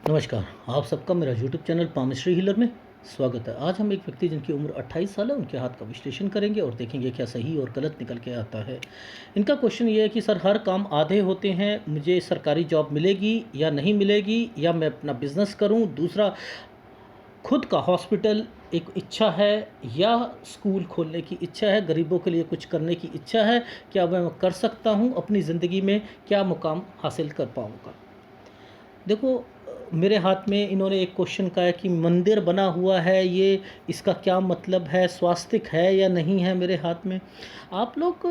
नमस्कार। आप सबका मेरा यूट्यूब चैनल पामिस्ट्री हीलर में स्वागत है। आज हम एक व्यक्ति जिनकी उम्र 28 साल है उनके हाथ का विश्लेषण करेंगे और देखेंगे क्या सही और गलत निकल के आता है। इनका क्वेश्चन ये है कि सर हर काम आधे होते हैं, मुझे सरकारी जॉब मिलेगी या नहीं मिलेगी, या मैं अपना बिजनेस करूं, दूसरा खुद का हॉस्पिटल एक इच्छा है, या स्कूल खोलने की इच्छा है, गरीबों के लिए कुछ करने की इच्छा है, क्या मैं कर सकता हूं, अपनी ज़िंदगी में क्या मुकाम हासिल कर पाऊँगा। देखो, मेरे हाथ में इन्होंने एक क्वेश्चन का है कि मंदिर बना हुआ है, ये इसका क्या मतलब है, स्वास्तिक है या नहीं है मेरे हाथ में। आप लोग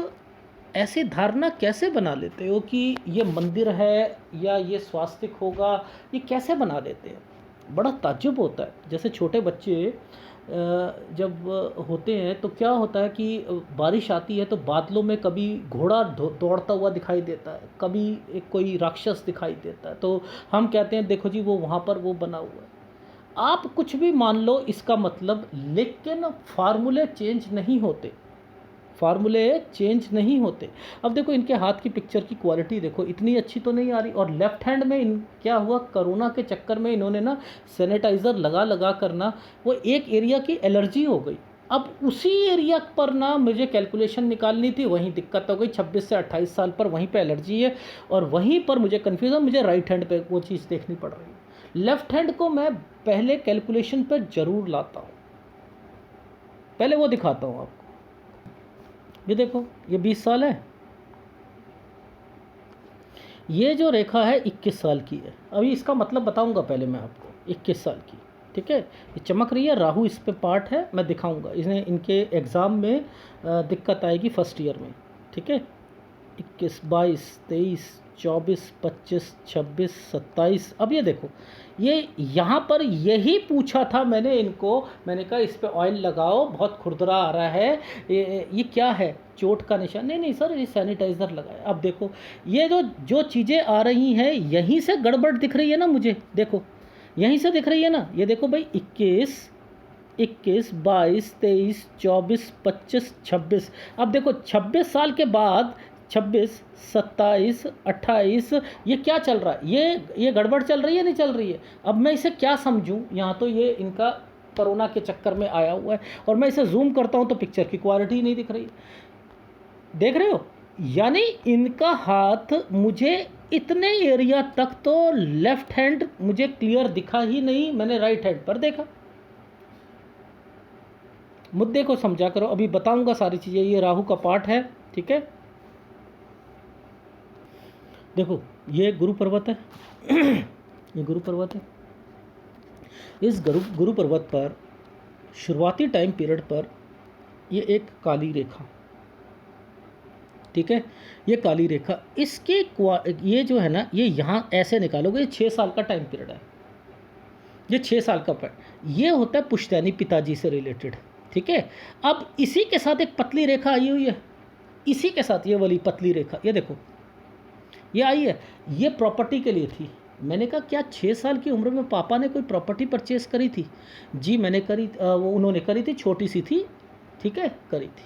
ऐसे धारणा कैसे बना लेते हो कि ये मंदिर है या ये स्वास्तिक होगा, ये कैसे बना लेते हैं। बड़ा ताज्जुब होता है। जैसे छोटे बच्चे जब होते हैं तो क्या होता है कि बारिश आती है तो बादलों में कभी घोड़ा दौड़ता हुआ दिखाई देता है, कभी एक कोई राक्षस दिखाई देता है, तो हम कहते हैं देखो जी वो वहाँ पर वो बना हुआ है। आप कुछ भी मान लो इसका मतलब, लेकिन फार्मूले चेंज नहीं होते, फार्मूले चेंज नहीं होते। अब देखो इनके हाथ की पिक्चर की क्वालिटी देखो, इतनी अच्छी तो नहीं आ रही। और लेफ्ट हैंड में इन क्या हुआ, कोरोना के चक्कर में इन्होंने ना सैनिटाइज़र लगा लगा करना वो एक एरिया की एलर्जी हो गई। अब उसी एरिया पर ना मुझे कैलकुलेशन निकालनी थी, वहीं दिक्कत हो गई। 26 से 28 साल पर वहीं पे एलर्जी है और वहीं पर मुझे कन्फ्यूज़न, मुझे राइट हैंड पे वो चीज़ देखनी पड़ रही है। लेफ्ट हैंड को मैं पहले कैलकुलेशन पर ज़रूर लाता हूँ, पहले वो दिखाता हूँ आपको। ये देखो, ये 20 साल है, ये जो रेखा है 21 साल की है। अभी इसका मतलब बताऊंगा पहले मैं आपको, 21 साल की, ठीक है। ये चमक रही है, राहु इस पे पार्ट है, मैं दिखाऊंगा। इसने इनके एग्ज़ाम में दिक्कत आएगी फर्स्ट ईयर में, ठीक है। 21, 22, 23, 24, 25, 26, 27। अब ये देखो, ये यहाँ पर यही पूछा था मैंने इनको, मैंने कहा इस पे ऑयल लगाओ, बहुत खुरदरा आ रहा है, ये क्या है, चोट का निशान। नहीं नहीं सर, ये सैनिटाइज़र लगाए। अब देखो, ये जो जो चीज़ें आ रही हैं यहीं से गड़बड़ दिख रही है ना मुझे, देखो यहीं से दिख रही है ना। ये देखो भाई, 21, 22, 23, 24, 25, 26। अब देखो 26 साल के बाद 26, 27, 28, ये क्या चल रहा है, ये गड़बड़ चल रही है नहीं चल रही है। अब मैं इसे क्या समझूं, यहाँ तो ये इनका कोरोना के चक्कर में आया हुआ है और मैं इसे जूम करता हूँ तो पिक्चर की क्वालिटी नहीं दिख रही। देख रहे हो, यानी इनका हाथ मुझे इतने एरिया तक तो लेफ्ट हैंड मुझे क्लियर दिखा ही नहीं, मैंने राइट हैंड पर देखा। मुद्दे को समझा करो, अभी बताऊंगा सारी चीज़ें। ये राहु का पार्ट है, ठीक है। देखो, ये गुरु पर्वत है ये गुरु पर्वत है। इस गुरु पर्वत पर शुरुआती टाइम पीरियड पर ये एक काली रेखा, ठीक है। ये काली रेखा, इसके ये जो है ना, ये यहाँ ऐसे निकालोगे, ये 6 साल का टाइम पीरियड है, ये 6 साल का ये होता है पुश्तैनी, पिताजी से रिलेटेड, ठीक है। अब इसी के साथ एक पतली रेखा आई हुई है, इसी के साथ ये वाली पतली रेखा, ये देखो ये आई है, ये प्रॉपर्टी के लिए थी। मैंने कहा क्या 6 साल की उम्र में पापा ने कोई प्रॉपर्टी परचेस करी थी? जी मैंने करी, वो उन्होंने करी थी, छोटी सी थी, ठीक है, करी थी।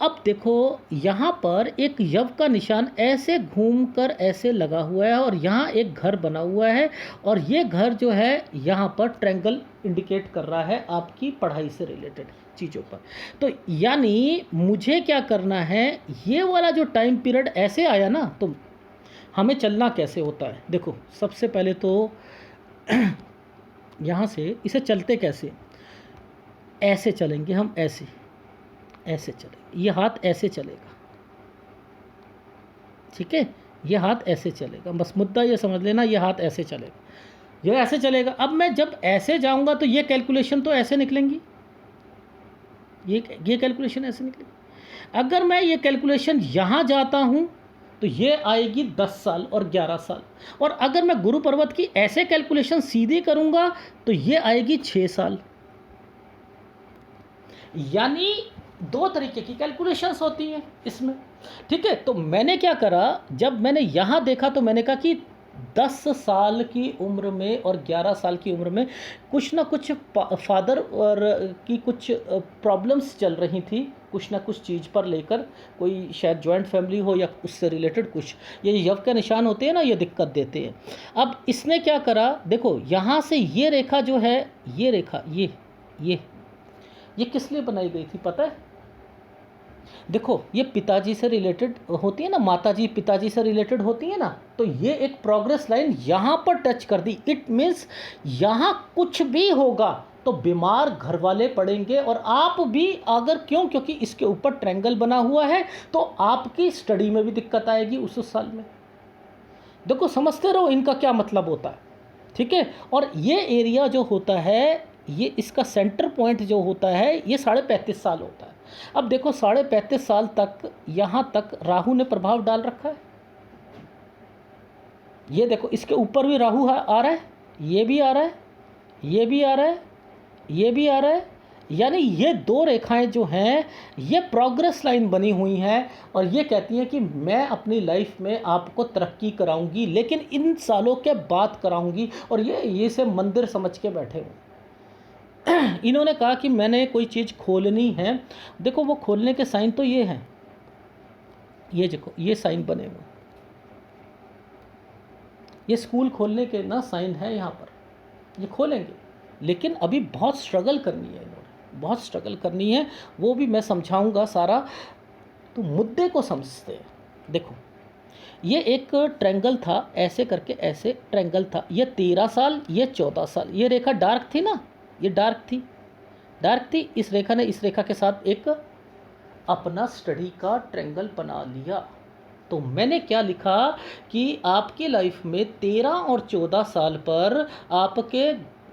अब देखो यहाँ पर एक यव का निशान ऐसे घूमकर ऐसे लगा हुआ है और यहाँ एक घर बना हुआ है और ये घर जो है यहाँ पर ट्रायंगल इंडिकेट कर रहा है आपकी पढ़ाई से रिलेटेड चीज़ों पर। तो यानी मुझे क्या करना है, ये वाला जो टाइम पीरियड ऐसे आया ना, तो हमें चलना कैसे होता है। देखो सबसे पहले तो यहाँ से इसे चलते कैसे, ऐसे चलेंगे हम, ऐसे ऐसे चलेंगे, ये हाथ ऐसे चलेगा, ठीक है, ये हाथ ऐसे चलेगा। बस मुद्दा ये समझ लेना, ये हाथ ऐसे चलेगा, ये ऐसे चलेगा। अब मैं जब ऐसे जाऊंगा तो ये कैलकुलेशन तो ऐसे निकलेंगी, ये कैलकुलेशन ऐसे निकलेगी। अगर मैं ये कैलकुलेशन यहाँ जाता हूँ तो ये आएगी 10 साल और 11 साल, और अगर मैं गुरु पर्वत की ऐसे कैलकुलेशन सीधी करूँगा तो ये आएगी 6 साल। यानी 2 तरीके की कैलकुलेशंस होती हैं इसमें, ठीक है। तो मैंने क्या करा, जब मैंने यहाँ देखा तो मैंने कहा कि 10 साल की उम्र में और 11 साल की उम्र में कुछ ना कुछ फादर और की कुछ प्रॉब्लम्स चल रही थी, कुछ ना कुछ चीज़ पर लेकर, कोई शायद जॉइंट फैमिली हो या उससे रिलेटेड कुछ, ये यव के निशान होते हैं ना, ये दिक्कत देते हैं। अब इसने क्या करा, देखो यहाँ से ये रेखा जो है, ये रेखा ये किस लिए बनाई गई थी पता है? देखो ये पिताजी से रिलेटेड होती है ना, माताजी पिताजी से रिलेटेड होती है ना, तो ये एक प्रोग्रेस लाइन यहाँ पर टच कर दी। इट मीन्स यहाँ कुछ भी होगा तो बीमार घर वाले पड़ेंगे, और आप भी अगर, क्यों, क्योंकि इसके ऊपर ट्रायंगल बना हुआ है, तो आपकी स्टडी में भी दिक्कत आएगी उस साल में। देखो समझते रहो इनका क्या मतलब होता है, ठीक है। और ये एरिया जो होता है, ये इसका सेंटर पॉइंट जो होता है, ये 35.5 साल होता है। अब देखो 35.5 साल तक यहाँ तक राहु ने प्रभाव डाल रखा है। ये देखो इसके ऊपर भी राहु आ रहा है, ये भी आ रहा है, ये भी आ रहा है, ये भी आ रहा है। यानी ये दो रेखाएं जो हैं, ये प्रोग्रेस लाइन बनी हुई हैं, और ये कहती हैं कि मैं अपनी लाइफ में आपको तरक्की कराऊंगी, लेकिन इन सालों के बाद कराऊंगी। और ये से मंदिर समझ के बैठे हुए। इन्होंने कहा कि मैंने कोई चीज़ खोलनी है। देखो वो खोलने के साइन तो ये हैं, ये देखो ये साइन बने हुए, ये स्कूल खोलने के ना साइन है यहाँ पर, ये खोलेंगे। लेकिन अभी बहुत स्ट्रगल करनी है इन्होंने, बहुत स्ट्रगल करनी है, वो भी मैं समझाऊंगा सारा। तो मुद्दे को समझते हैं। देखो ये एक ट्रायंगल था, ऐसे करके ऐसे ट्रायंगल था, ये 13 साल, ये 14 साल। ये रेखा डार्क थी ना, ये डार्क थी। इस रेखा ने इस रेखा के साथ एक अपना स्टडी का ट्रायंगल बना लिया। तो मैंने क्या लिखा कि आपकी लाइफ में 13 और 14 साल पर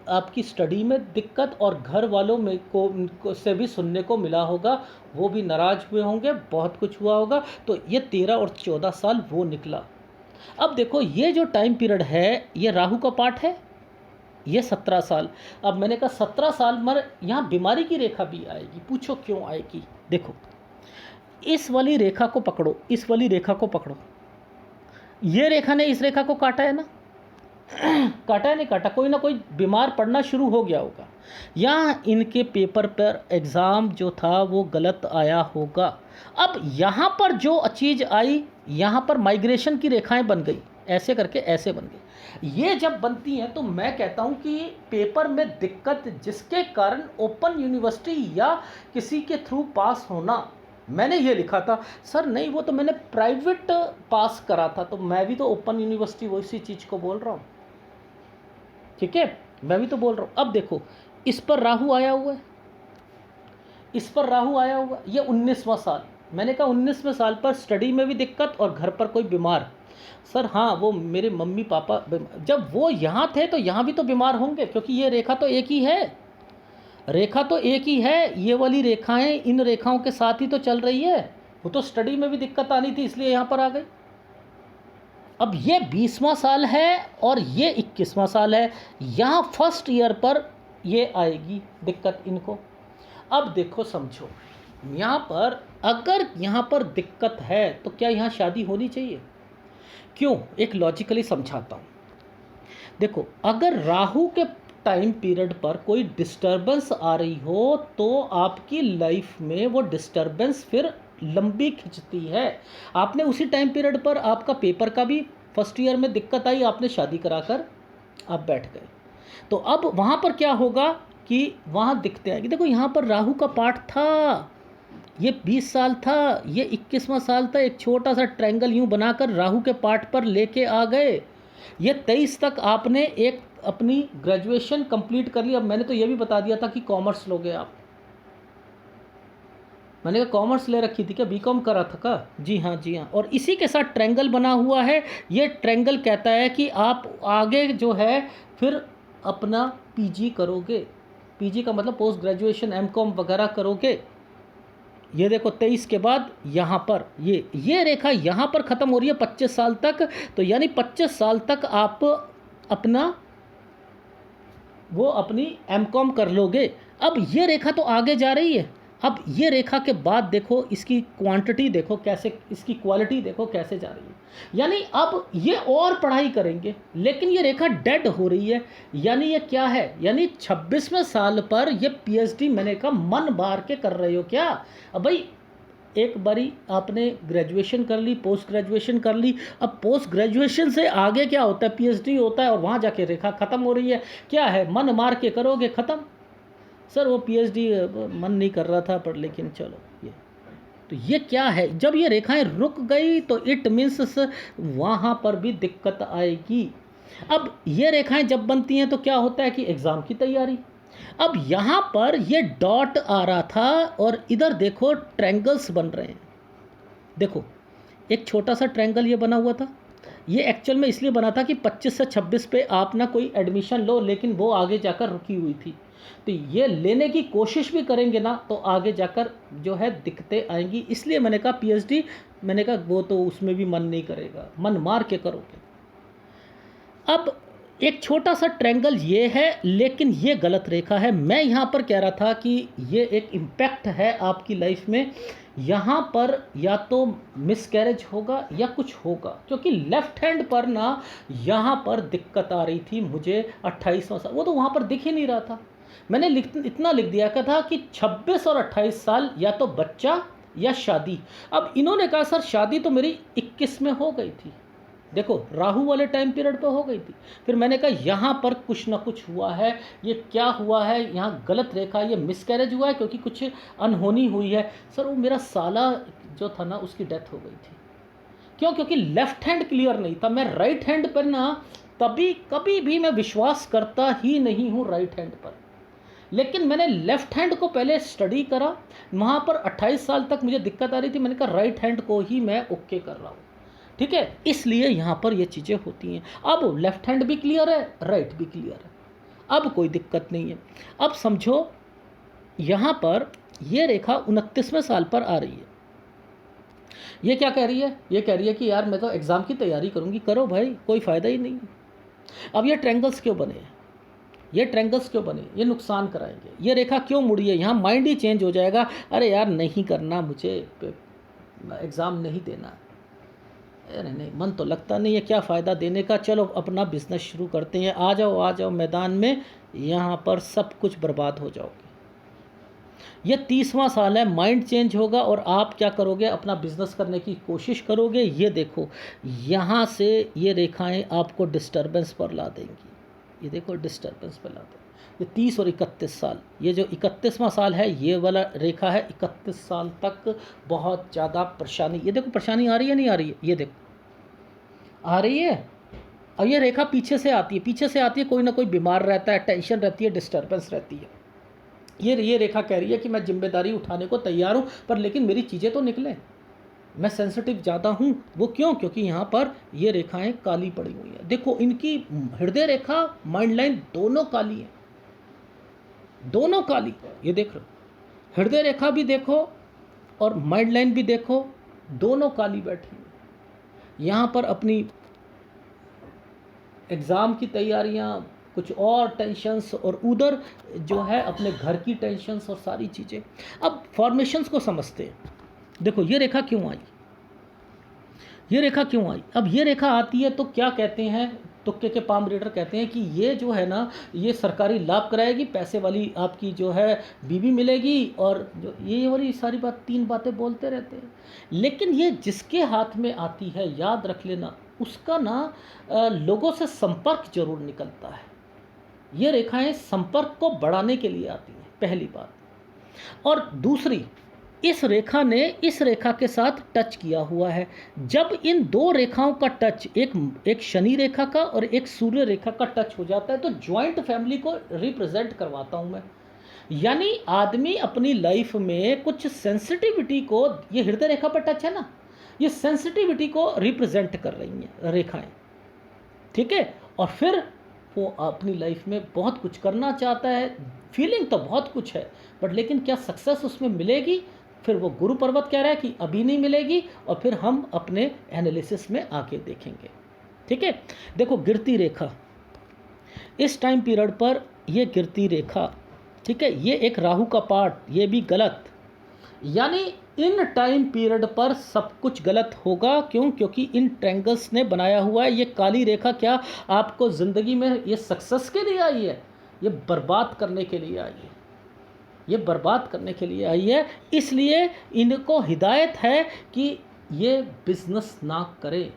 आपकी स्टडी में दिक्कत, और घर वालों में को से भी सुनने को मिला होगा, वो भी नाराज़ हुए होंगे, बहुत कुछ हुआ होगा। तो ये 13 और 14 साल वो निकला। अब देखो ये जो टाइम पीरियड है, ये राहु का पार्ट है, ये 17 साल। अब मैंने कहा 17 साल मर, यहाँ बीमारी की रेखा भी आएगी। पूछो क्यों आएगी? देखो इस वाली रेखा को पकड़ो, इस वाली रेखा को पकड़ो, ये रेखा ने इस रेखा को काटा है ना, काटा है नहीं काटा, कोई ना कोई बीमार पड़ना शुरू हो गया होगा, या इनके पेपर पर एग्ज़ाम जो था वो गलत आया होगा। अब यहाँ पर जो चीज़ आई, यहाँ पर माइग्रेशन की रेखाएं बन गई, ऐसे करके ऐसे बन गई। ये जब बनती हैं तो मैं कहता हूँ कि पेपर में दिक्कत, जिसके कारण ओपन यूनिवर्सिटी या किसी के थ्रू पास होना। मैंने ये लिखा था सर, नहीं वो तो मैंने प्राइवेट पास करा था, तो मैं भी तो ओपन यूनिवर्सिटी वैसी चीज़ को बोल रहा हूँ, ठीक है, मैं भी तो बोल रहा हूँ। अब देखो इस पर राहु आया हुआ है, इस पर राहु आया हुआ, ये 19वां साल। मैंने कहा 19वें साल पर स्टडी में भी दिक्कत और घर पर कोई बीमार। सर हाँ, वो मेरे मम्मी पापा जब वो यहाँ थे तो यहाँ भी तो बीमार होंगे, क्योंकि ये रेखा तो एक ही है, रेखा तो एक ही है। ये वाली रेखाएं इन रेखाओं के साथ ही तो चल रही है। वो तो स्टडी में भी दिक्कत आनी थी, इसलिए यहाँ पर आ गई। अब ये 20वां साल है और ये 21वां साल है, यहाँ फर्स्ट ईयर पर ये आएगी दिक्कत इनको। अब देखो समझो, यहाँ पर अगर यहाँ पर दिक्कत है तो क्या यहाँ शादी होनी चाहिए? क्यों? एक लॉजिकली समझाता हूँ। देखो अगर राहु के टाइम पीरियड पर कोई डिस्टर्बेंस आ रही हो तो आपकी लाइफ में वो डिस्टर्बेंस फिर लंबी खिंचती है। आपने उसी टाइम पीरियड पर आपका पेपर का भी फर्स्ट ईयर में दिक्कत आई, आपने शादी कराकर आप बैठ गए, तो अब वहाँ पर क्या होगा कि वहाँ दिक्कतें आएगी। देखो यहाँ पर राहु का पार्ट था, ये 20 साल था, ये 21वां साल था। एक छोटा सा ट्रायंगल यूँ बनाकर राहु के पार्ट पर लेके आ गए। ये 23 तक आपने एक अपनी ग्रेजुएशन कंप्लीट कर ली। अब मैंने तो ये भी बता दिया था कि कॉमर्स लोगे आप। मैंने कहा कॉमर्स ले रखी थी क्या? बीकॉम करा था का? जी हाँ जी हाँ। और इसी के साथ ट्रायंगल बना हुआ है। ये ट्रायंगल कहता है कि आप आगे जो है फिर अपना पीजी करोगे। पीजी का मतलब पोस्ट ग्रेजुएशन, एमकॉम वगैरह करोगे। ये देखो 23 के बाद यहाँ पर ये रेखा यहाँ पर ख़त्म हो रही है 25 साल तक। तो यानी 25 साल तक आप अपना वो अपनी एमकॉम कर लोगे। अब ये रेखा तो आगे जा रही है, अब ये रेखा के बाद देखो इसकी क्वांटिटी देखो कैसे, इसकी क्वालिटी देखो कैसे जा रही है। यानी अब ये और पढ़ाई करेंगे लेकिन ये रेखा डेड हो रही है। यानी ये क्या है, यानी 26वें साल पर ये पीएचडी मैंने कहा मन मार के कर रहे हो क्या। अब भाई एक बारी आपने ग्रेजुएशन कर ली, पोस्ट ग्रेजुएशन कर ली, अब पोस्ट ग्रेजुएशन से आगे क्या होता है, पीएचडी होता है और वहाँ जाके रेखा ख़त्म हो रही है। क्या है, मन मार के करोगे ख़त्म। सर वो पीएचडी मन नहीं कर रहा था पर लेकिन चलो ये तो ये क्या है, जब ये रेखाएं रुक गई तो इट मीन्स वहाँ पर भी दिक्कत आएगी। अब ये रेखाएं जब बनती हैं तो क्या होता है कि एग्ज़ाम की तैयारी। अब यहाँ पर ये डॉट आ रहा था और इधर देखो ट्रायंगल्स बन रहे हैं। देखो एक छोटा सा ट्रायंगल ये बना हुआ था, ये एक्चुअल में इसलिए बना था कि 25 से 26 पे आप ना कोई एडमिशन लो, लेकिन वो आगे जाकर रुकी हुई थी। तो ये लेने की कोशिश भी करेंगे ना तो आगे जाकर जो है दिक्कतें आएंगी। इसलिए मैंने कहा पीएचडी, मैंने कहा वो तो उसमें भी मन नहीं करेगा, मन मार के करोगे। अब एक छोटा सा ट्रायंगल ये है लेकिन ये गलत रेखा है। मैं यहाँ पर कह रहा था कि ये एक इम्पैक्ट है आपकी लाइफ में, यहाँ पर या तो मिसकैरेज होगा या कुछ होगा, क्योंकि लेफ्ट हैंड पर ना यहाँ पर दिक्कत आ रही थी मुझे 28वां साल, वो तो वहाँ पर दिख ही नहीं रहा था। मैंने इतना लिख दिया था कि 26 और 28 साल या तो बच्चा या शादी। अब इन्होंने कहा सर शादी तो मेरी 21 में हो गई थी, देखो राहु वाले टाइम पीरियड पे हो गई थी। फिर मैंने कहा यहाँ पर कुछ ना कुछ हुआ है, ये क्या हुआ है, यहाँ गलत रेखा, ये मिसकैरेज हुआ है क्योंकि कुछ अनहोनी हुई है। सर वो मेरा साला जो था ना उसकी डेथ हो गई थी। क्यों, क्योंकि लेफ्ट हैंड क्लियर नहीं था। मैं राइट हैंड पर ना तभी कभी भी मैं विश्वास करता ही नहीं हूँ राइट हैंड पर, लेकिन मैंने लेफ्ट हैंड को पहले स्टडी करा, वहाँ पर 28 साल तक मुझे दिक्कत आ रही थी, मैंने कहा राइट हैंड को ही मैं ओके कर रहा हूँ, ठीक है। इसलिए यहाँ पर ये चीज़ें होती हैं। अब लेफ्ट हैंड भी क्लियर है, राइट भी क्लियर है, अब कोई दिक्कत नहीं है। अब समझो यहाँ पर ये रेखा 29वें साल पर आ रही है। ये क्या कह रही है, ये कह रही है कि यार मैं तो एग्ज़ाम की तैयारी करूँगी। करो भाई, कोई फ़ायदा ही नहीं है। अब ये ट्रायंगल्स क्यों बने हैं, ये ट्रायंगल्स क्यों बने, ये नुकसान कराएंगे। ये रेखा क्यों मुड़ी है, यहाँ माइंड ही चेंज हो जाएगा। अरे यार नहीं करना, मुझे एग्ज़ाम नहीं देना, अरे नहीं मन तो लगता नहीं है, क्या फ़ायदा देने का, चलो अपना बिजनेस शुरू करते हैं, आ जाओ मैदान में, यहाँ पर सब कुछ बर्बाद हो जाओगे। ये 30वां साल है, माइंड चेंज होगा और आप क्या करोगे, अपना बिजनेस करने की कोशिश करोगे। ये देखो यहाँ से ये रेखाएं आपको डिस्टर्बेंस पर ला देंगी, ये देखो डिस्टर्बेंस पर ला देंगी। ये 30 और 31 साल, ये जो 31वां साल है ये वाला रेखा है, 31 साल तक बहुत ज़्यादा परेशानी। ये देखो परेशानी आ रही है नहीं आ रही है, ये देखो आ रही है। और ये रेखा पीछे से आती है, पीछे से आती है, कोई ना कोई बीमार रहता है, टेंशन रहती है, डिस्टर्बेंस रहती है। ये रेखा कह रही है कि मैं जिम्मेदारी उठाने को तैयार हूँ पर लेकिन मेरी चीज़ें तो निकलें, मैं सेंसिटिव ज़्यादा हूँ। वो क्यों, क्योंकि यहाँ पर ये रेखाएं काली पड़ी हुई हैं। देखो इनकी हृदय रेखा, माइंड लाइन दोनों काली है, दोनों काली, ये देख रहे हो, हृदय रेखा भी देखो और माइंड लाइन भी देखो, दोनों काली बैठी है। यहाँ पर अपनी एग्ज़ाम की तैयारियाँ, कुछ और टेंशन्स, और उधर जो है अपने घर की टेंशन्स और सारी चीज़ें। अब फॉर्मेशंस को समझते हैं। देखो ये रेखा क्यों आई, ये रेखा क्यों आई। अब ये रेखा आती है तो क्या कहते हैं, तुक्के के पाम रीडर कहते हैं कि ये जो है ना ये सरकारी लाभ कराएगी, पैसे वाली आपकी जो है बीवी मिलेगी, और जो ये वाली सारी बात, 3 बातें बोलते रहते हैं। लेकिन ये जिसके हाथ में आती है, याद रख लेना, उसका ना लोगों से संपर्क जरूर निकलता है। ये रेखाएं संपर्क को बढ़ाने के लिए आती हैं, पहली बात। और दूसरी, इस रेखा ने इस रेखा के साथ टच किया हुआ है। जब इन 2 रेखाओं का टच, एक शनि रेखा का और एक सूर्य रेखा का टच हो जाता है तो जॉइंट फैमिली को रिप्रेजेंट करवाता हूं मैं। यानी आदमी अपनी लाइफ में कुछ सेंसिटिविटी को, ये हृदय रेखा पर टच है ना, ये सेंसिटिविटी को रिप्रेजेंट कर रही हैं रेखाएं, ठीक है। और फिर वो अपनी लाइफ में बहुत कुछ करना चाहता है, फीलिंग तो बहुत कुछ है, बट लेकिन क्या सक्सेस उसमें मिलेगी, फिर वो गुरु पर्वत कह रहा है कि अभी नहीं मिलेगी, और फिर हम अपने एनालिसिस में आके देखेंगे, ठीक है। देखो गिरती रेखा, इस टाइम पीरियड पर ये गिरती रेखा, ठीक है, ये एक राहु का पार्ट, ये भी गलत, यानी इन टाइम पीरियड पर सब कुछ गलत होगा। क्यों? क्योंकि इन ट्रायंगल्स ने बनाया हुआ है। ये काली रेखा क्या आपको ज़िंदगी में ये सक्सेस के लिए आई है? ये बर्बाद करने के लिए आई है। ये बर्बाद करने के लिए आई है। इसलिए इनको हिदायत है कि ये बिजनेस ना करें,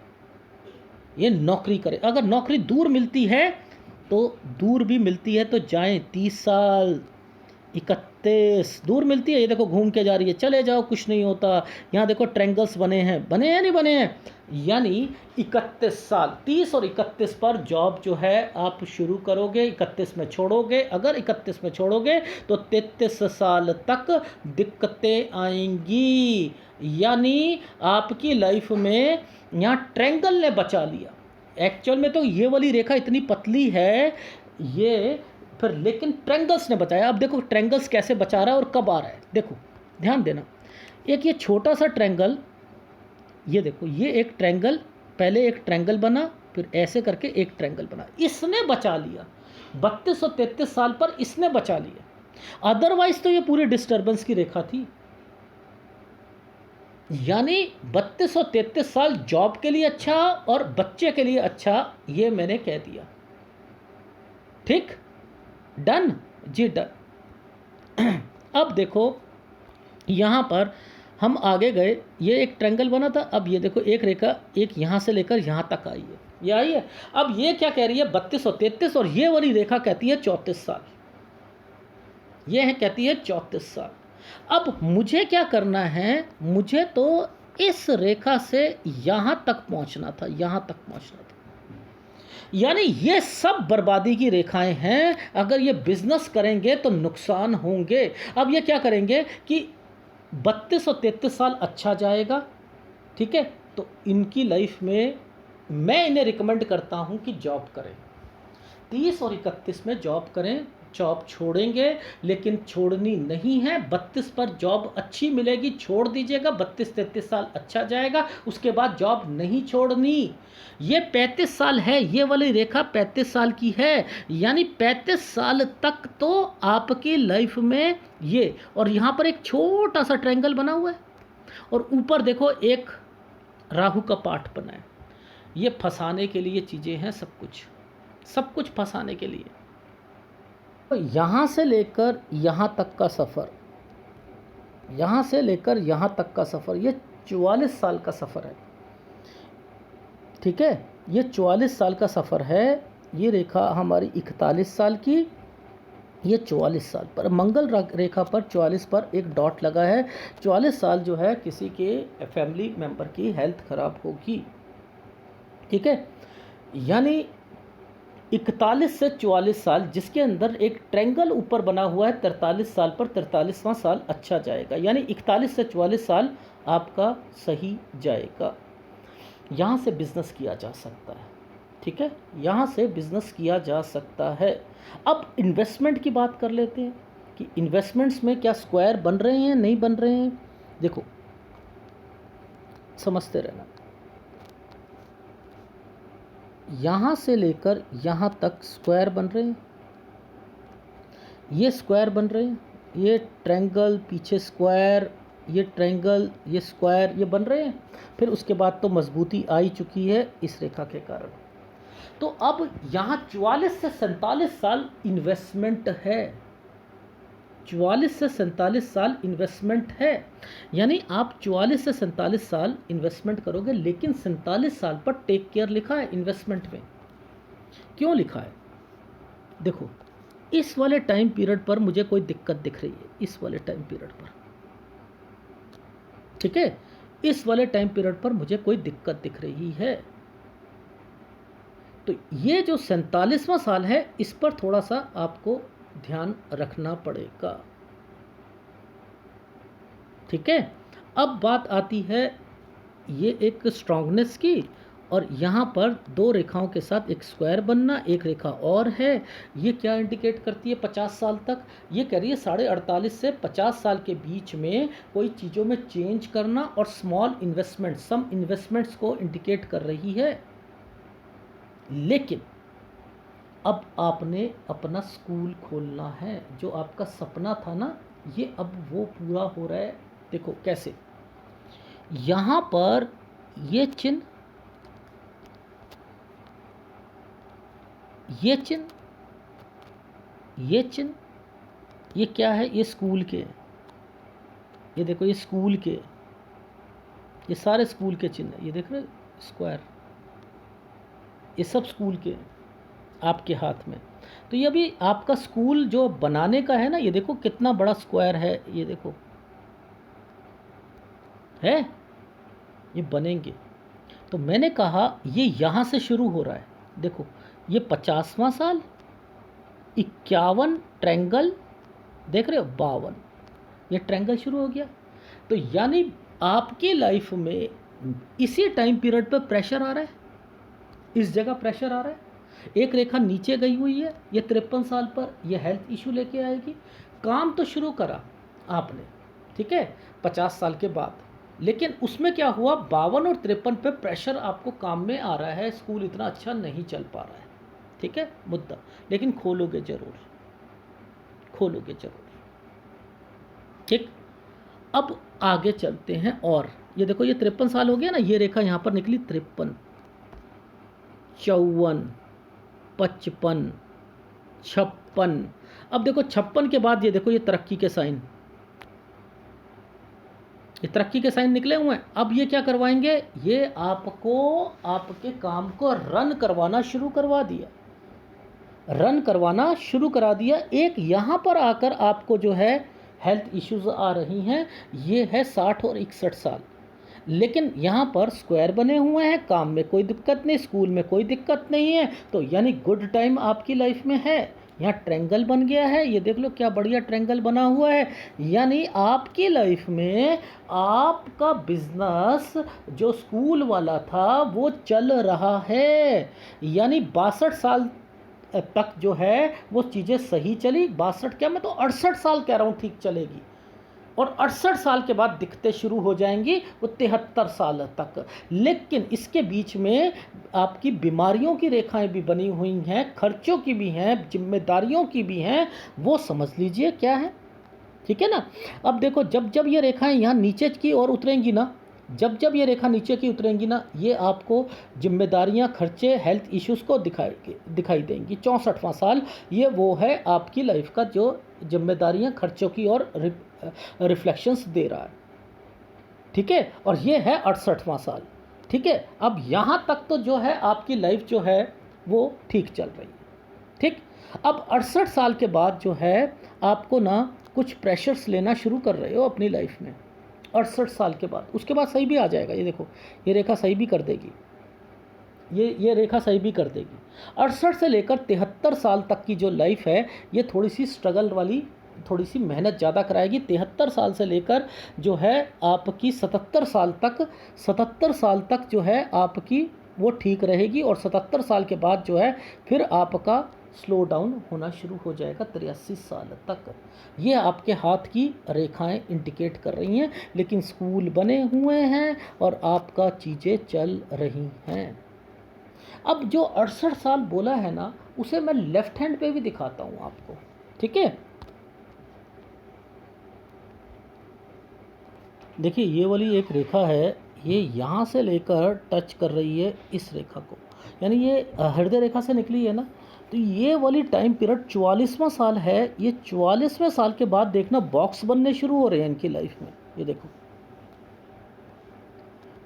ये नौकरी करें। अगर नौकरी दूर मिलती है तो दूर भी मिलती है तो जाएं। 30 साल, 31 दूर मिलती है। ये देखो घूम के जा रही है, चले जाओ कुछ नहीं होता। यहाँ देखो ट्रायंगल्स बने हैं, बने हैं नहीं बने हैं। यानी 31 साल, 30 और 31 पर जॉब जो है आप शुरू करोगे, 31 में छोड़ोगे। अगर 31 में छोड़ोगे तो 33 साल तक दिक्कतें आएंगी। यानी आपकी लाइफ में यहाँ ट्रायंगल ने बचा लिया। एक्चुअल में तो ये वाली रेखा इतनी पतली है ये, फिर लेकिन ट्रायंगल्स ने बचाया। अब देखो ट्रायंगल्स कैसे बचा रहा है और कब आ रहा है, देखो ध्यान देना। एक ये छोटा सा ट्रायंगल, ये देखो ये एक ट्रायंगल, पहले एक ट्रायंगल बना, फिर ऐसे करके एक ट्रायंगल बना, इसने बचा लिया। 32 और 33 साल पर इसने बचा लिया। अदरवाइज तो ये पूरी डिस्टर्बेंस की रेखा थी। यानी 32 और 33 साल जॉब के लिए अच्छा और बच्चे के लिए अच्छा, ये मैंने कह दिया। ठीक, डन जी, डन। अब देखो यहाँ पर हम आगे गए, ये एक ट्रायंगल बना था। अब ये देखो एक रेखा एक यहाँ से लेकर यहाँ तक आई है, ये आई है। अब ये क्या कह रही है? 32 और 33, और ये वाली रेखा कहती है 34 साल। ये है कहती है 34 साल। अब मुझे क्या करना है? मुझे तो इस रेखा से यहाँ तक पहुँचना था, यहाँ तक पहुँचना था। यानी ये सब बर्बादी की रेखाएं हैं। अगर ये बिजनेस करेंगे तो नुकसान होंगे। अब ये क्या करेंगे कि 32 और 33 साल अच्छा जाएगा, ठीक है, तो इनकी लाइफ में मैं इन्हें रिकमेंड करता हूं कि जॉब करें। 30 और 31 में जॉब करें। जॉब छोड़ेंगे लेकिन छोड़नी नहीं है। 32 पर जॉब अच्छी मिलेगी, छोड़ दीजिएगा। 32-33 साल अच्छा जाएगा, उसके बाद जॉब नहीं छोड़नी। ये 35 साल है, ये वाली रेखा 35 साल की है। यानी 35 साल तक तो आपकी लाइफ में ये, और यहाँ पर एक छोटा सा ट्रायंगल बना हुआ है और ऊपर देखो एक राहु का पाठ बना है। ये फंसाने के लिए चीज़ें हैं, सब कुछ, सब कुछ फंसाने के लिए। तो यहाँ से लेकर यहाँ तक का सफ़र, यहाँ से लेकर यहाँ तक का सफ़र, ये 44 साल का सफ़र है। ठीक है, ये 44 साल का सफ़र है। ये रेखा हमारी 41 साल की, ये 44 साल पर मंगल रेखा पर 44 पर एक डॉट लगा है। 44 साल जो है किसी के फैमिली मेम्बर की हेल्थ ख़राब होगी। ठीक है, यानी 41 से 44 साल, जिसके अंदर एक ट्रायंगल ऊपर बना हुआ है 43 साल पर, 43वां साल अच्छा जाएगा। यानी 41 से 44 साल आपका सही जाएगा। यहाँ से बिज़नेस किया जा सकता है। ठीक है, यहाँ से बिज़नेस किया जा सकता है। अब इन्वेस्टमेंट की बात कर लेते हैं कि इन्वेस्टमेंट्स में क्या स्क्वायर बन रहे हैं, नहीं बन रहे हैं। देखो, समझते रहना। यहाँ से लेकर यहाँ तक स्क्वायर बन रहे हैं, ये स्क्वायर बन रहे हैं, ये ट्रायंगल, पीछे स्क्वायर, ये ट्रायंगल, ये स्क्वायर, ये बन रहे हैं। फिर उसके बाद तो मजबूती आ ही चुकी है इस रेखा के कारण। तो अब यहाँ 44 से 47 साल इन्वेस्टमेंट है। 44 से 47 साल इन्वेस्टमेंट है। यानी आप 44 से 47 साल इन्वेस्टमेंट करोगे, लेकिन 47 साल पर टेक केयर लिखा है इन्वेस्टमेंट में। क्यों लिखा है? देखो, इस वाले टाइम पीरियड पर मुझे कोई दिक्कत दिख रही है, इस वाले टाइम पीरियड पर। ठीक है, इस वाले टाइम पीरियड पर मुझे कोई दिक्कत दिख रही है। तो ये जो 47वां साल है, इस पर थोड़ा सा आपको ध्यान रखना पड़ेगा। ठीक है, अब बात आती है ये एक स्ट्रांगनेस की, और यहाँ पर दो रेखाओं के साथ एक स्क्वायर बनना, एक रेखा और है। ये क्या इंडिकेट करती है? 50 साल तक। ये कह रही है 48.5 से 50 साल के बीच में कोई चीज़ों में चेंज करना, और स्मॉल इन्वेस्टमेंट, सम इन्वेस्टमेंट्स को इंडिकेट कर रही है। लेकिन अब आपने अपना स्कूल खोलना है, जो आपका सपना था ना, ये अब वो पूरा हो रहा है देखो कैसे, यहाँ पर ये चिन्ह, ये चिन्ह, ये चिन्ह, ये क्या है, ये स्कूल के, ये देखो ये स्कूल के, ये सारे स्कूल के चिन्ह, ये देख रहे हो स्क्वायर, ये सब स्कूल के आपके हाथ में। तो ये अभी आपका स्कूल जो बनाने का है ना, ये देखो कितना बड़ा स्क्वायर है, ये देखो है, ये बनेंगे। तो मैंने कहा ये यहाँ से शुरू हो रहा है, देखो ये 50वां साल, 51 ट्रायंगल, देख रहे हो 52, ये ट्रायंगल शुरू हो गया। तो यानी आपकी लाइफ में इसी टाइम पीरियड पर प्रेशर आ रहा है, इस जगह प्रेशर आ रहा है। एक रेखा नीचे गई हुई है, ये 53 साल पर ये हेल्थ इशू लेके आएगी। काम तो शुरू करा आपने, ठीक है, 50 साल के बाद, लेकिन उसमें क्या हुआ, 52 और 53 पे प्रेशर आपको काम में आ रहा है, स्कूल इतना अच्छा नहीं चल पा रहा है, ठीक है मुद्दा, लेकिन खोलोगे ज़रूर, खोलोगे ज़रूर, ठीक। अब आगे चलते हैं, और ये देखो ये 53 साल हो गया ना, ये रेखा यहाँ पर निकली 53, 54, 55, 56। अब देखो 56 के बाद ये देखो ये तरक्की के साइन, ये तरक्की के साइन निकले हुए हैं। अब ये क्या करवाएंगे, ये आपको आपके काम को रन करवाना शुरू करवा दिया, रन करवाना शुरू करा दिया। एक यहाँ पर आकर आपको जो है हेल्थ इश्यूज आ रही हैं, ये है 60 और 61 साल, लेकिन यहाँ पर स्क्वायर बने हुए हैं, काम में कोई दिक्कत नहीं, स्कूल में कोई दिक्कत नहीं है, तो यानी गुड टाइम आपकी लाइफ में है। यहाँ ट्रायंगल बन गया है, ये देख लो क्या बढ़िया ट्रायंगल बना हुआ है, यानी आपकी लाइफ में आपका बिजनेस जो स्कूल वाला था वो चल रहा है, यानी 62 साल तक जो है वो चीज़ें सही चली। 62 क्या, मैं तो 68 साल कह रहा हूँ, ठीक चलेगी, और 68 साल के बाद दिखते शुरू हो जाएंगी वो 73 साल तक। लेकिन इसके बीच में आपकी बीमारियों की रेखाएं भी बनी हुई हैं, खर्चों की भी हैं, जिम्मेदारियों की भी हैं, वो समझ लीजिए क्या है, ठीक है ना। अब देखो जब जब ये रेखाएं यहाँ नीचे की ओर उतरेंगी ना, जब जब ये रेखा नीचे की उतरेंगी ना, ये आपको जिम्मेदारियां, खर्चे, हेल्थ इश्यूज को दिखाई देंगी। 64वां साल ये वो है आपकी लाइफ का जो जिम्मेदारियां, खर्चों की और रिफ्लेक्शंस दे रहा है, ठीक है, और ये है 68वां साल, ठीक है। अब यहाँ तक तो जो है आपकी लाइफ जो है वो ठीक चल रही है, ठीक। अब 68 साल के बाद जो है आपको ना कुछ प्रेशर्स लेना शुरू कर रहे हो अपनी लाइफ में, 68 साल के बाद, उसके बाद सही भी आ जाएगा, ये देखो ये रेखा सही भी कर देगी, ये रेखा सही भी कर देगी। 68 से लेकर 73 साल तक की जो लाइफ है ये थोड़ी सी स्ट्रगल वाली, थोड़ी सी मेहनत ज़्यादा कराएगी। 73 साल से लेकर जो है आपकी 77 साल तक, 77 साल तक जो है आपकी वो ठीक रहेगी, और 77 साल के बाद जो है फिर आपका स्लो डाउन होना शुरू हो जाएगा 83 साल तक। ये आपके हाथ की रेखाएं इंडिकेट कर रही हैं, लेकिन स्कूल बने हुए हैं और आपका चीज़ें चल रही हैं। अब जो 68 साल बोला है ना, उसे मैं लेफ्ट हैंड पे भी दिखाता हूँ आपको, ठीक है। देखिए ये वाली एक रेखा है, ये यहाँ से लेकर टच कर रही है इस रेखा को, यानी ये हृदय रेखा से निकली है ना, तो ये वाली टाइम पीरियड 44वां साल है। ये 44वें साल के बाद देखना बॉक्स बनने शुरू हो रहे हैं इनकी लाइफ में, ये देखो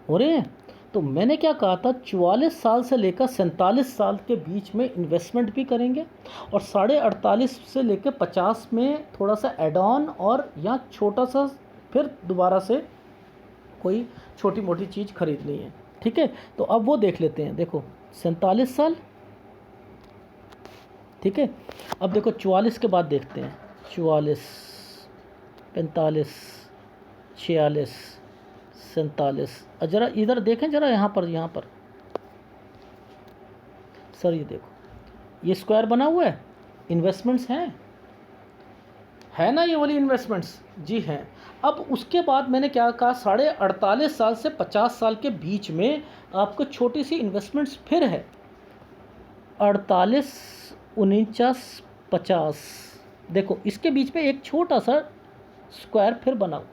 हो रहे हैं। तो मैंने क्या कहा था, 44 साल से लेकर 47 साल के बीच में इन्वेस्टमेंट भी करेंगे, और 48.5 से लेकर 50 में थोड़ा सा एड ऑन, और या छोटा सा फिर दोबारा से कोई छोटी मोटी चीज़ खरीदनी है, ठीक है। तो अब वो देख लेते हैं, देखो 47 साल, ठीक है। अब देखो 44 के बाद देखते हैं, 44, 45, 46, 47। ज़रा इधर देखें, ज़रा यहाँ पर सर, ये देखो ये स्क्वायर बना हुआ है, इन्वेस्टमेंट्स हैं, है ना, ये वाली इन्वेस्टमेंट्स जी हैं। अब उसके बाद मैंने क्या कहा, 48.5 साल से 50 साल के बीच में आपको छोटी सी इन्वेस्टमेंट्स फिर है, 48, 49, 50। देखो इसके बीच में एक छोटा सा स्क्वायर फिर बना हुआ,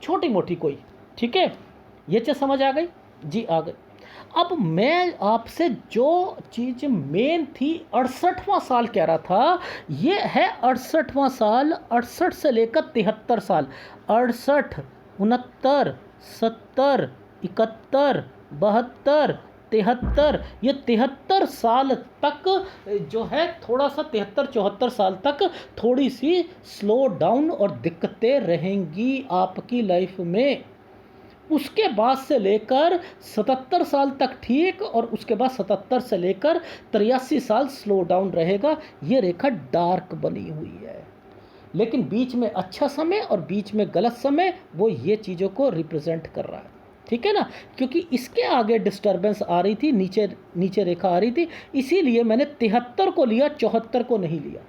छोटी मोटी कोई, ठीक है, ये चीज़ समझ आ गई जी, आ गई। अब मैं आपसे जो चीज़ मेन थी, 68वां साल कह रहा था, ये है 68वां साल, 68 से लेकर 73 साल, 68, 69, 70, 71, 72, 73, ये 73 साल तक जो है थोड़ा सा, 73-74 साल तक थोड़ी सी स्लो डाउन और दिक्कतें रहेंगी आपकी लाइफ में। उसके बाद से लेकर 77 साल तक ठीक, और उसके बाद 77 से लेकर 83 साल स्लो डाउन रहेगा। ये रेखा डार्क बनी हुई है, लेकिन बीच में अच्छा समय और बीच में गलत समय, वो ये चीज़ों को रिप्रेजेंट कर रहा है, ठीक है ना, क्योंकि इसके आगे डिस्टर्बेंस आ रही थी, नीचे नीचे रेखा आ रही थी, इसीलिए मैंने 73 को लिया, 74 को नहीं लिया।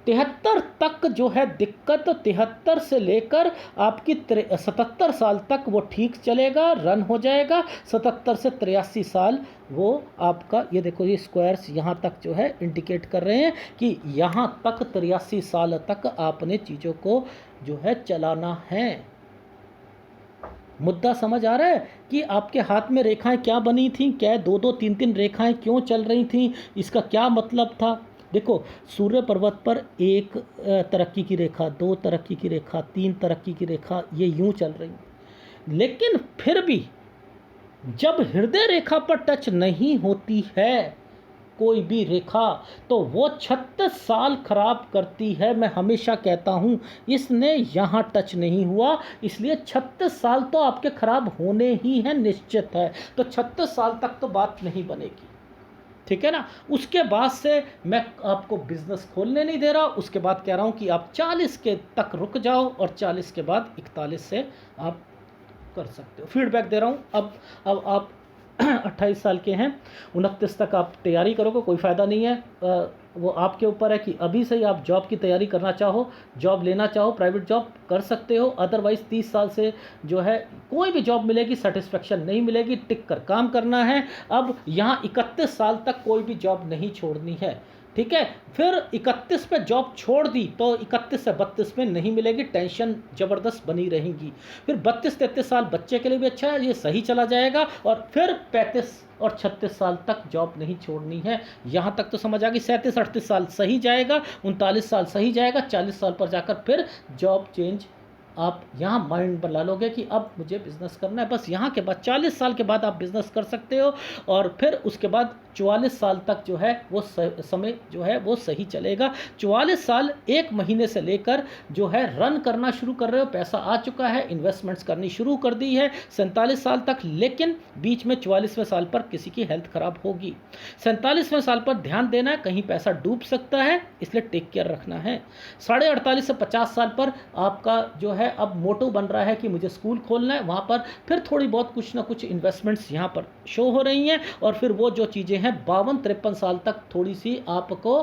73 तक जो है दिक्कत, 73 से लेकर आपकी 77 साल तक वो ठीक चलेगा, रन हो जाएगा। 77 से 83 साल वो आपका, ये देखो ये स्क्वायर्स यहाँ तक जो है इंडिकेट कर रहे हैं कि यहाँ तक 83 साल तक आपने चीज़ों को जो है चलाना है। मुद्दा समझ आ रहा है कि आपके हाथ में रेखाएं क्या बनी थी, क्या 2-2, 3-3 रेखाएं क्यों चल रही थी, इसका क्या मतलब था। देखो, सूर्य पर्वत पर एक तरक्की की रेखा, 2 तरक्की की रेखा, 3 तरक्की की रेखा, ये यूं चल रही, लेकिन फिर भी जब हृदय रेखा पर टच नहीं होती है कोई भी रेखा, तो वो 36 साल खराब करती है। मैं हमेशा कहता हूँ, इसने यहाँ टच नहीं हुआ, इसलिए 36 साल तो आपके खराब होने ही हैं, निश्चित है। तो 36 साल तक तो बात नहीं बनेगी, ठीक है ना। उसके बाद से मैं आपको बिजनेस खोलने नहीं दे रहा, उसके बाद कह रहा हूँ कि आप 40 के तक रुक जाओ, और 40 के बाद 41 से आप कर सकते हो। फीडबैक दे रहा हूँ। अब आप 28 साल के हैं, 29 तक आप तैयारी करोगे, कोई फ़ायदा नहीं है। वो आपके ऊपर है कि अभी से ही आप जॉब की तैयारी करना चाहो, जॉब लेना चाहो, प्राइवेट जॉब कर सकते हो। अदरवाइज़ 30 साल से जो है कोई भी जॉब मिलेगी, सेटिस्फेक्शन नहीं मिलेगी, टिक कर काम करना है। अब यहाँ 31 साल तक कोई भी जॉब नहीं छोड़नी है, ठीक है। फिर 31 पे जॉब छोड़ दी तो 31 से 32 में नहीं मिलेगी, टेंशन ज़बरदस्त बनी रहेगी। फिर 32-33 साल बच्चे के लिए भी अच्छा है, ये सही चला जाएगा। और फिर 35 और 36 साल तक जॉब नहीं छोड़नी है। यहाँ तक तो समझ आ गई। 37-38 साल सही जाएगा, 39 साल सही जाएगा, 40 साल पर जाकर फिर जॉब चेंज आप यहाँ माइंड बना लोगे कि अब मुझे बिज़नेस करना है। बस यहाँ के बाद 40 साल के बाद आप बिज़नेस कर सकते हो, और फिर उसके बाद 44 साल तक जो है वो समय जो है वो सही चलेगा। 44 साल 1 महीने से लेकर जो है रन करना शुरू कर रहे हो, पैसा आ चुका है, इन्वेस्टमेंट्स करनी शुरू कर दी है 47 साल तक। लेकिन बीच में 44वें साल पर किसी की हेल्थ खराब होगी। 47वें साल पर ध्यान देना है, कहीं पैसा डूब सकता है, इसलिए टेक केयर रखना है। 48 से 50 साल पर आपका जो है अब मोटो बन रहा है कि मुझे स्कूल खोलना है, वहाँ पर फिर थोड़ी बहुत कुछ ना कुछ इन्वेस्टमेंट्स यहाँ पर शो हो रही हैं। और फिर वो जो चीज़ें हैं 52-53 साल तक थोड़ी सी आपको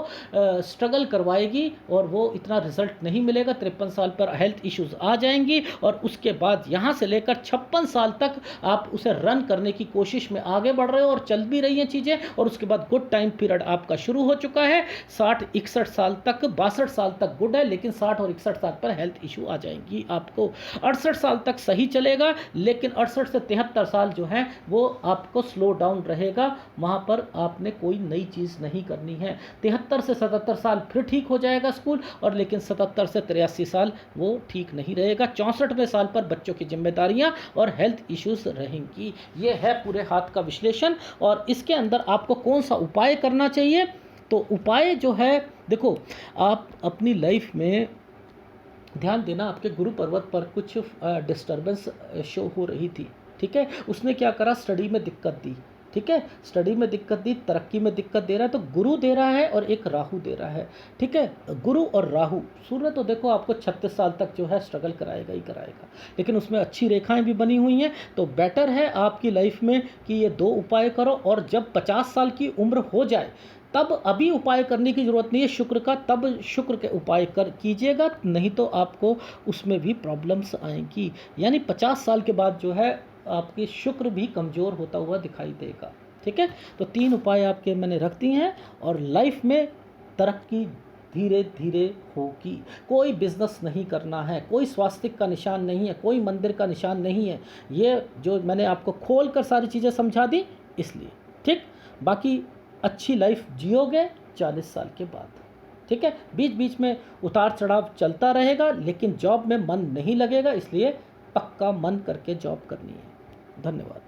स्ट्रगल करवाएगी, और वो इतना रिजल्ट नहीं मिलेगा। 53 साल पर हेल्थ इश्यूज आ जाएंगी, और उसके बाद यहाँ से लेकर 56 साल तक आप उसे रन करने की कोशिश में आगे बढ़ रहे हो, और चल भी रही हैं चीज़ें। और उसके बाद गुड टाइम पीरियड आपका शुरू हो चुका है। 60-61 साल तक, 62 साल तक गुड है, लेकिन 60 और 61 साल पर हेल्थ इशू आ जाएंगी आपको। 68 साल तक सही चलेगा, लेकिन 68 से 73 साल जो है वो आपको स्लो डाउन रहेगा, वहाँ पर आपने कोई नई चीज़ नहीं करनी है। 73 से 77 साल फिर ठीक हो जाएगा स्कूल, और लेकिन 77 से 83 साल वो ठीक नहीं रहेगा। 64वें साल पर बच्चों की जिम्मेदारियाँ और हेल्थ इश्यूज रहेंगी। ये है पूरे हाथ का विश्लेषण। और इसके अंदर आपको कौन सा उपाय करना चाहिए, तो उपाय जो है, देखो आप अपनी लाइफ में ध्यान देना, आपके गुरु पर्वत पर कुछ डिस्टर्बेंस शो हो रही थी, ठीक है। उसने क्या करा, स्टडी में दिक्कत दी, ठीक है, स्टडी में दिक्कत दी, तरक्की में दिक्कत दे रहा है। तो गुरु दे रहा है और एक राहु दे रहा है, ठीक है। गुरु और राहु, सूर्य तो देखो आपको 36 साल तक जो है स्ट्रगल कराएगा ही कराएगा, लेकिन उसमें अच्छी रेखाएं भी बनी हुई हैं। तो बेटर है आपकी लाइफ में कि ये 2 उपाय करो, और जब 50 साल की उम्र हो जाए तब अभी उपाय करने की ज़रूरत नहीं है शुक्र का, तब शुक्र के उपाय कर कीजिएगा, नहीं तो आपको उसमें भी प्रॉब्लम्स आएंगी। यानी 50 साल के बाद जो है आपकी शुक्र भी कमज़ोर होता हुआ दिखाई देगा, ठीक है। तो 3 उपाय आपके मैंने रख दिए हैं, और लाइफ में तरक्की धीरे धीरे होगी। कोई बिज़नेस नहीं करना है, कोई स्वास्तिक का निशान नहीं है, कोई मंदिर का निशान नहीं है। ये जो मैंने आपको खोल कर सारी चीज़ें समझा दी इसलिए, ठीक। बाकी अच्छी लाइफ जियोगे 40 साल के बाद, ठीक है। बीच बीच में उतार चढ़ाव चलता रहेगा, लेकिन जॉब में मन नहीं लगेगा, इसलिए पक्का मन करके जॉब करनी है। धन्यवाद।